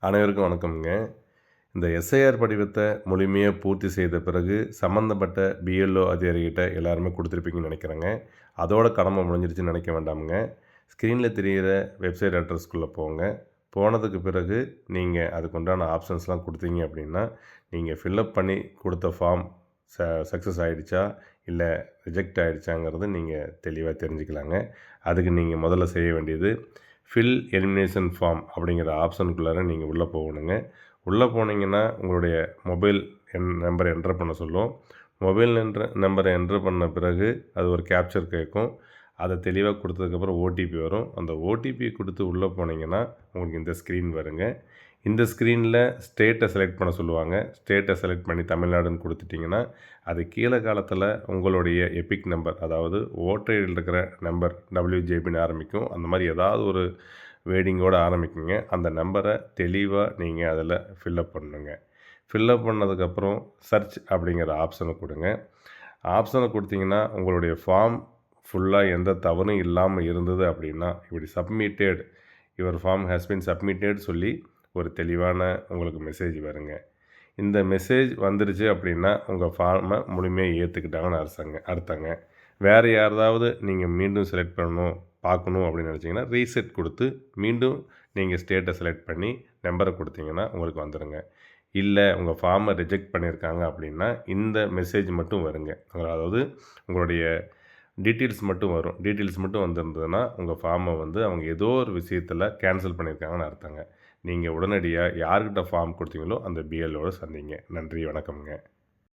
அனைவருக்கும் வணக்கம்ங்க. இந்த எஸ்ஐஆர் படிவத்தை முழுமையாக பூர்த்தி செய்த பிறகு சம்மந்தப்பட்ட பிஎல்ஓ அதிகாரிகிட்ட எல்லாருமே கொடுத்துருப்பீங்கன்னு நினைக்கிறேங்க. அதோட கடமை முடிஞ்சிருச்சுன்னு நினைக்க வேண்டாமுங்க. ஸ்க்ரீனில் தெரிகிற வெப்சைட் அட்ரஸ்க்குள்ளே போங்க. போனதுக்கு பிறகு நீங்கள் அதுக்குண்டான ஆப்ஷன்ஸ்லாம் கொடுத்தீங்க அப்படின்னா, நீங்கள் ஃபில்லப் பண்ணி கொடுத்த ஃபார்ம் சக்ஸஸ் ஆகிடுச்சா இல்லை ரிஜெக்ட் ஆகிடுச்சாங்கிறது நீங்கள் தெளிவாக தெரிஞ்சுக்கலாங்க. அதுக்கு நீங்கள் முதல்ல செய்ய வேண்டியது ஃபில் எலிமினேஷன் ஃபார்ம் அப்படிங்கிற ஆப்ஷனுக்குள்ளார நீங்கள் உள்ளே போகணுங்க. உள்ளே போனீங்கன்னா உங்களுடைய மொபைல் நம்பரை என்ட்ரு பண்ண சொல்லும். மொபைல் நம்பரை என்ட்ரு பண்ண பிறகு அது ஒரு கேப்சர் கேட்கும். அதை தெளிவாக கொடுத்ததுக்கப்புறம் ஓடிபி வரும். அந்த ஓடிபி கொடுத்து உள்ளே போனீங்கன்னா உங்களுக்கு இந்த ஸ்க்ரீன் வருங்க. இந்த ஸ்க்ரீனில் ஸ்டேட்டை செலக்ட் பண்ண சொல்லுவாங்க. ஸ்டேட்டை செலக்ட் பண்ணி தமிழ்நாடுன்னு கொடுத்துட்டிங்கன்னா அது கீழே காலத்தில் உங்களுடைய எபிக் நம்பர், அதாவது ஓட்டர் ஐடியில் இருக்கிற நம்பர் WJBன்னு ஆரம்பிக்கும். அந்த மாதிரி ஏதாவது ஒரு வேடிங்கோடு ஆரம்பிக்குங்க. அந்த நம்பரை தெளிவாக நீங்கள் அதில் ஃபில்லப் பண்ணணுங்க. ஃபில்லப் பண்ணதுக்கப்புறம் சர்ச் அப்படிங்கிற ஆப்ஷனை கொடுங்க. ஆப்ஷனை கொடுத்தீங்கன்னா உங்களுடைய ஃபார்ம் ஃபுல்லாக எந்த தவறும் இல்லாமல் இருந்தது அப்படின்னா இப்படி submitted, your form has been submitted சொல்லி ஒரு தெளிவான உங்களுக்கு மெசேஜ் வருங்க. இந்த மெசேஜ் வந்துருச்சு அப்படின்னா உங்கள் ஃபார்மை முழுமையாக ஏற்றுக்கிட்டாங்கன்னு அர்த்தங்க. வேறு யாராவது நீங்கள் மீண்டும் செலக்ட் பண்ணணும் பார்க்கணும் அப்படின்னு நினச்சிங்கன்னா ரீசெட் கொடுத்து மீண்டும் நீங்கள் ஸ்டேட்டை செலக்ட் பண்ணி நம்பரை கொடுத்தீங்கன்னா உங்களுக்கு வந்துடுங்க. இல்லை உங்கள் ஃபார்மை ரிஜெக்ட் பண்ணியிருக்காங்க அப்படின்னா இந்த மெசேஜ் மட்டும் வருங்க. அதாவது உங்களுடைய டீட்டெயில்ஸ் மட்டும் வரும். டீட்டெயில்ஸ் மட்டும் வந்திருந்ததுன்னா உங்கள் ஃபார்மை அவங்க ஏதோ ஒரு விஷயத்தில் கேன்சல் பண்ணியிருக்காங்கன்னு அர்த்தங்க. நீங்கள் உடனடியாக யார்கிட்ட ஃபார்ம் கொடுத்தீங்களோ அந்த பிஎல்ஓட சந்திங்க. நன்றி, வணக்கம்ங்க.